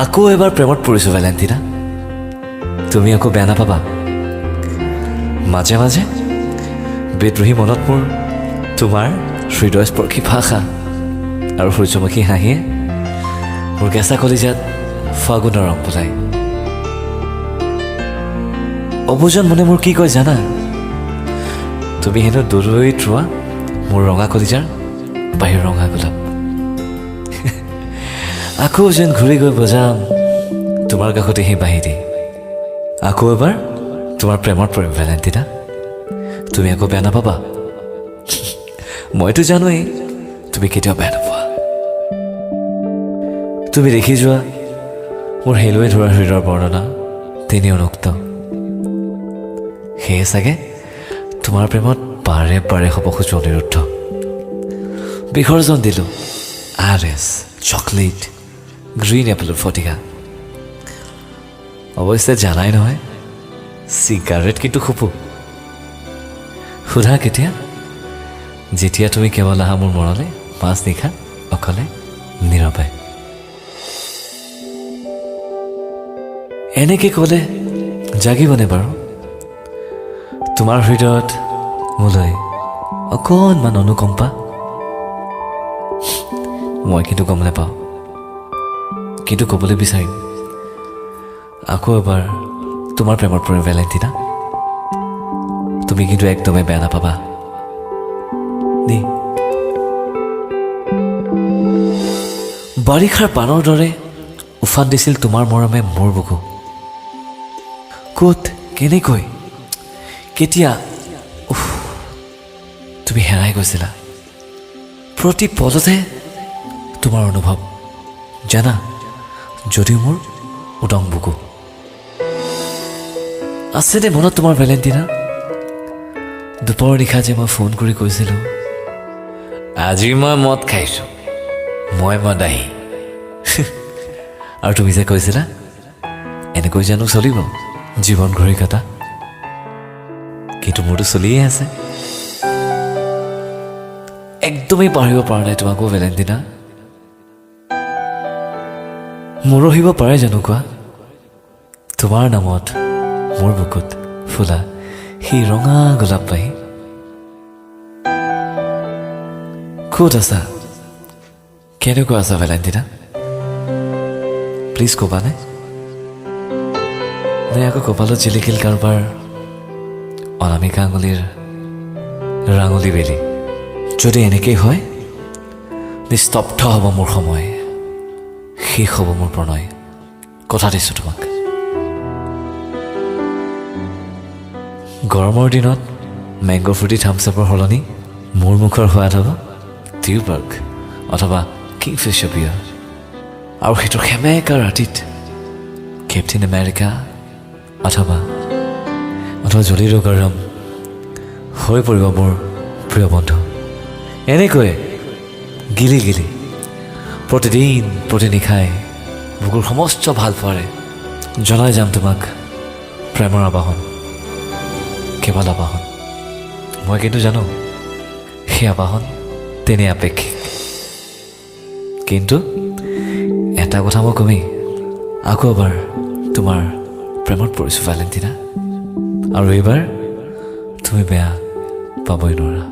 আকৌ এবাৰ প্ৰেমত পৰিছোঁ ভেলেণ্টিনা। তুমি আকৌ বেয়া নাপাবা। মাজে মাজে বিদ্ৰোহী মনত মোৰ তোমাৰ হৃদয়স্পৰ্শী ভাষা আৰু সূৰ্যমুখী হাঁহিয়ে মোৰ কেঁচা কলিজাত ফাগুনৰ ৰং বুলায়। অবুজন মনে মোৰ কি কয় জানা? তুমি হেনো দূৰৈত ৰোৱা মোৰ ৰঙা কলিজাৰ বাহিৰ ৰঙা গোলাপ। আকৌ যেন ঘূৰি গৈ বজাম তোমাৰ কাষতে সেই বাঁহী দি। আকৌ এবাৰ তোমাৰ প্ৰেমত পৰিম ভেলেণ্টিনা। তুমি আকৌ বেয়া নাপাবা। মইতো জানোৱেই তুমি কেতিয়াও বেয়া নোপোৱা। তুমি দেখি যোৱা মোৰ হেলুৱে ধৰা হৃদয়ৰ বৰ্ণনা তিনি অনুক্ত। সেয়ে চাগে তোমাৰ প্ৰেমত বাৰে বাৰে হ'ব খোজো অনিৰুদ্ধ। বিসৰ্জন দিলোঁ RS চকলেট গ্ৰীণ এপলৰ ফটিকা। অৱশ্যে জানাই নহয় চিগাৰেট কিন্তু খুপো। সোধা কেতিয়া? যেতিয়া তুমি কেৱল আহা মোৰ মনলৈ মাছ নিশা অকলে নীৰৱে। এনেকৈ ক'লে জাগিবনে বাৰু তোমাৰ হৃদয়ত মোলৈ অকণমান অনুকম্পা? মই কিন্তু গম নাপাওঁ, কিন্তু ক'বলৈ বিচাৰিম আকৌ এবাৰ তোমাৰ প্ৰেমত পৰিম ভেলেণ্টিনা। তুমি কিন্তু একদমেই বেয়া নাপাবা দেই। বাৰিষাৰ পানৰ দৰে উফান দিছিল তোমাৰ মৰমে মোৰ বুকু। ক'ত কেনেকৈ কেতিয়া তুমি হেৰাই গৈছিলা প্ৰতি পলতে তোমাৰ অনুভৱ জানা, যদিও মোৰ উদং বুকু। আছেনে মনত তোমাৰ ভেলেণ্টিনা? দুপৰ নিশা যে মই ফোন কৰি কৈছিলোঁ আজি মই মদ খাইছোঁ, মই মদাহী। আৰু তুমি যে কৈছিলা এনেকৈ জানো চলিব জীৱন ঘূৰি কটা। কিন্তু মোৰতো চলিয়ে আছে। একদমেই পাহৰিব পৰা নাই তোমাকো ভেলেণ্টিনা। মৰহিব পাৰে জানো কোৱা তোমাৰ নামত মোৰ বুকুত ফুলা সেই ৰঙা গোলাপ পাহি? ক'ত আছা? কেনেকুৱা আছা ভেলেণ্টিনা? প্লিজ ক'বানে? নে আকৌ কপালত জিলিকিল কাৰোবাৰ অনামিকা আঙুলিৰ ৰাঙুলি বেলি? যদি এনেকেই হয় নিস্তব্ধ হ'ব মোৰ সময়, শেষ হ'ব মোৰ প্ৰণয়। কথা দিছোঁ তোমাক। গৰমৰ দিনত মেংগ' ফ্ৰুটি থামছআপৰ সলনি মোৰ মুখৰ সোৱাদ হ'ব টিউবাৰ্গ অথবা কিংফিছাৰ বিয়াৰ। আৰু সেইটো সেমেকা ৰাতিত কেপ্টেইন আমেৰিকা অথবা জলিৰ গৰম হৈ পৰিব মোৰ প্ৰিয় বন্ধু। এনেকৈয়ে গিলি গিলি প্ৰতিদিন প্ৰতিনিশাই বুকুৰ সমস্ত ভাল পোৱাৰে জনাই যাম তোমাক প্ৰেমৰ আবাহন, কেৱল আবাহন। মই কিন্তু জানো সেই আবাহন তেনেই আপেক্ষিক। কিন্তু এটা কথা মই কমেই, আকৌ এবাৰ তোমাৰ প্ৰেমত পৰিছোঁ ভেলেণ্টিনা। আৰু এইবাৰ তুমি বেয়া পাবই নোৱাৰা।